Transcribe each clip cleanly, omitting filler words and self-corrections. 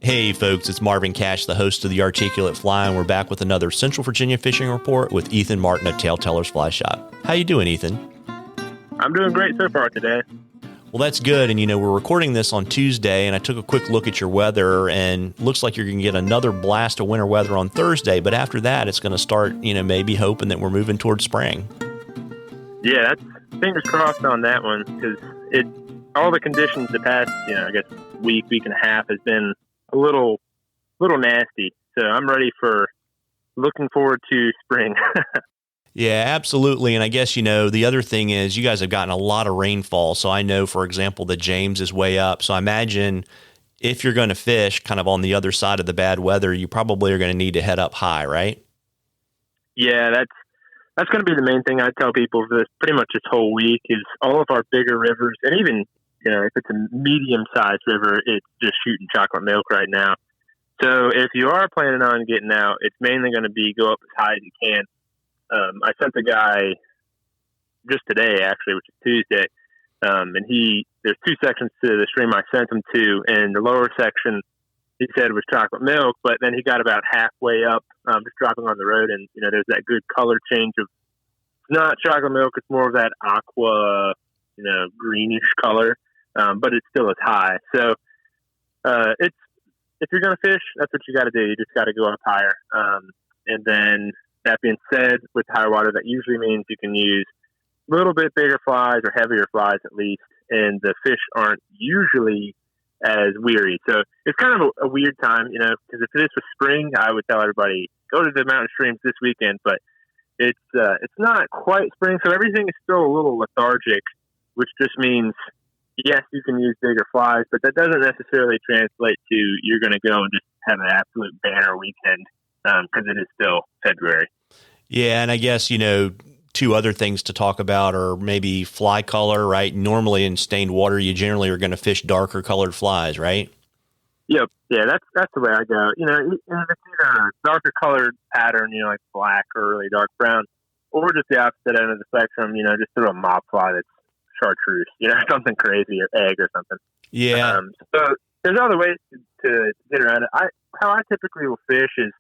Hey folks, it's Marvin Cash, the host of The Articulate Fly, and we're back with another Central Virginia fishing report with Ethan Martin of TaleTellers Fly Shop. How you doing, Ethan? I'm doing great so far today. Well, that's good. And, we're recording this on Tuesday, and I took a quick look at your weather, and looks like you're going to get another blast of winter weather on Thursday. But after that, it's going to start, maybe hoping that we're moving towards spring. Yeah, that's fingers crossed on that one, because all the conditions the past, I guess week and a half has been a little nasty. So I'm looking forward to spring. Yeah, absolutely. And I guess, the other thing is you guys have gotten a lot of rainfall. So I know, for example, the James is way up. So I imagine if you're going to fish kind of on the other side of the bad weather, you probably are going to need to head up high, right? Yeah, that's going to be the main thing I tell people for this pretty much this whole week is all of our bigger rivers, and even, if it's a medium-sized river, it's just shooting chocolate milk right now. So if you are planning on getting out, it's mainly going to be go up as high as you can. I sent the guy just today, actually, which is Tuesday, and there's two sections to the stream I sent him to, and the lower section he said was chocolate milk, but then he got about halfway up, just dropping on the road, and there's that good color change of not chocolate milk, it's more of that aqua, greenish color, but it still is high. So if you're going to fish, that's what you got to do. You just got to go up higher, and then that being said, with higher water, that usually means you can use a little bit bigger flies or heavier flies at least, and the fish aren't usually as weary. So it's kind of a weird time, because if this was spring, I would tell everybody, go to the mountain streams this weekend, but it's not quite spring, so everything is still a little lethargic, which just means, yes, you can use bigger flies, but that doesn't necessarily translate to you're going to go and just have an absolute banner weekend, because it is still February. Yeah, and I guess, two other things to talk about are maybe fly color, right? Normally in stained water, you generally are going to fish darker colored flies, right? Yep. Yeah, that's the way I go. If it's either a darker colored pattern, like black or really dark brown, or just the opposite end of the spectrum, just throw a mop fly that's chartreuse, something crazy, or egg or something. Yeah. So there's other ways to get around it. How I typically will fish is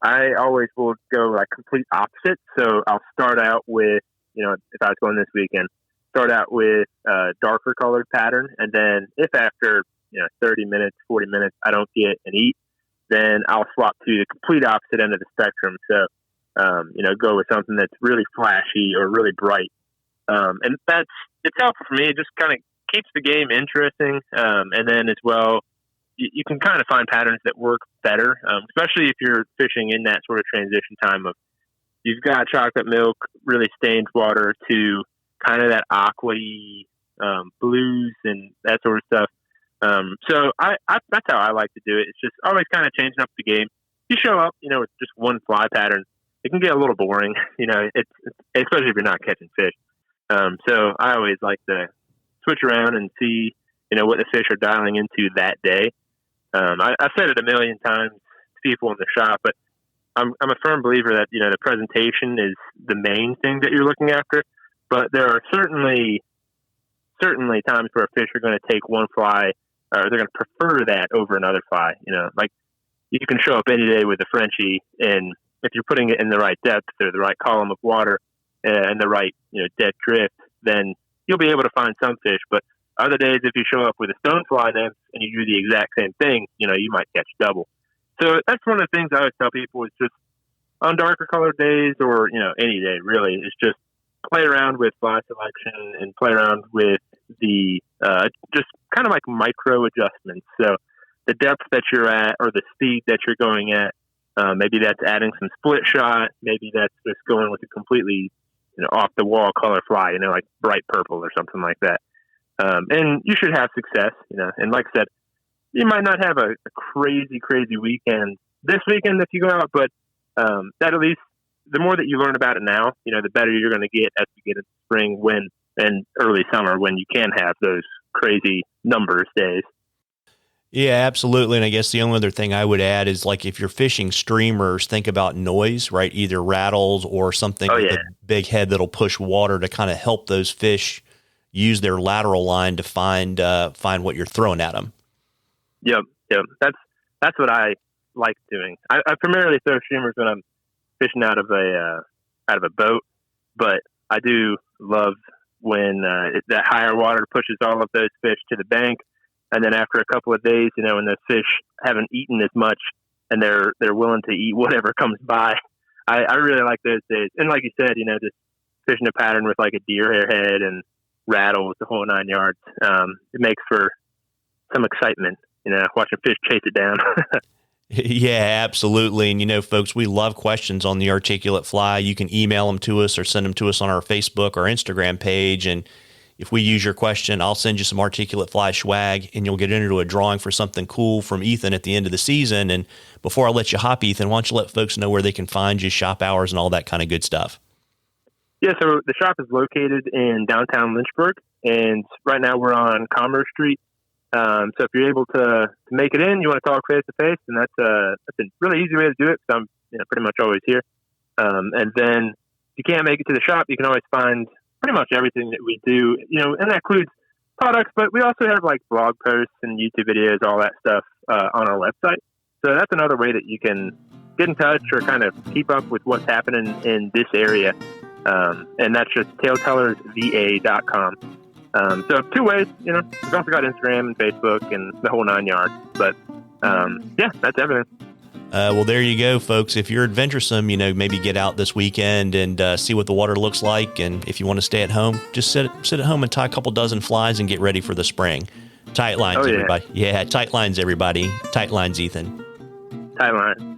I always will go like complete opposite. So I'll start out with, if I was going this weekend, start out with a darker colored pattern. And then if after, 30 minutes, 40 minutes, I don't get an eat, then I'll swap to the complete opposite end of the spectrum. So, go with something that's really flashy or really bright. And it's helpful for me. It just kind of keeps the game interesting. And then as well, you can kind of find patterns that work better, especially if you're fishing in that sort of transition time of you've got chocolate milk, really stained water to kind of that aqua-y, blues and that sort of stuff. So that's how I like to do it. It's just always kind of changing up the game. You show up, with just one fly pattern, it can get a little boring, it's especially if you're not catching fish. So I always like to switch around and see, what the fish are dialing into that day. I've said it a million times to people in the shop, but I'm a firm believer that, the presentation is the main thing that you're looking after. But there are certainly times where fish are going to take one fly, or they're going to prefer that over another fly. Like you can show up any day with a Frenchie, and if you're putting it in the right depth or the right column of water and the right, dead drift, then you'll be able to find some fish. But other days, if you show up with a stonefly nymph and you do the exact same thing, you might catch double. So that's one of the things I always tell people is just on darker colored days or, any day really, is just play around with fly selection and play around with the just kind of like micro adjustments. So the depth that you're at or the speed that you're going at, maybe that's adding some split shot. Maybe that's just going with a completely, off the wall color fly, like bright purple or something like that. And you should have success, and like I said, you might not have a crazy weekend this weekend if you go out, but that at least the more that you learn about it now, the better you're going to get as you get into spring and early summer when you can have those crazy numbers days. Yeah, absolutely. And I guess the only other thing I would add is like if you're fishing streamers, think about noise, right? Either rattles or something with a big head that'll push water to kind of help those fish use their lateral line to find what you're throwing at them. Yep. That's that's what I like doing. I primarily throw streamers when I'm fishing out of a boat, but I do love when that higher water pushes all of those fish to the bank, and then after a couple of days, you know, when those fish haven't eaten as much and they're willing to eat whatever comes by, I really like those days. And like you said, you know, just fishing a pattern with like a deer hairhead and rattles, the whole 9 yards. It makes for some excitement, you know, watching fish chase it down. Yeah, absolutely. And, you know, folks, we love questions on the articulate fly. You can email them to us or send them to us on our Facebook or Instagram page. And if we use your question, I'll send you some articulate fly swag and you'll get into a drawing for something cool from Ethan at the end of the season. And before I let you hop, Ethan, why don't you let folks know where they can find you, shop hours, and all that kind of good stuff? Yeah, so the shop is located in downtown Lynchburg, and right now we're on Commerce Street. So if you're able to make it in, you want to talk face to face, and that's a really easy way to do it because I'm pretty much always here. And then if you can't make it to the shop, you can always find pretty much everything that we do, and that includes products, but we also have like blog posts and YouTube videos, all that stuff on our website. So that's another way that you can get in touch or kind of keep up with what's happening in this area. And that's just TaleTellersVA.com. So 2 ways, we've also got Instagram and Facebook and the whole 9 yards. But yeah, that's everything. Well, there you go, folks. If you're adventuresome, maybe get out this weekend and see what the water looks like. And if you want to stay at home, just sit at home and tie a couple dozen flies and get ready for the spring. Tight lines, everybody. Yeah, tight lines, everybody. Tight lines, Ethan. Tight lines.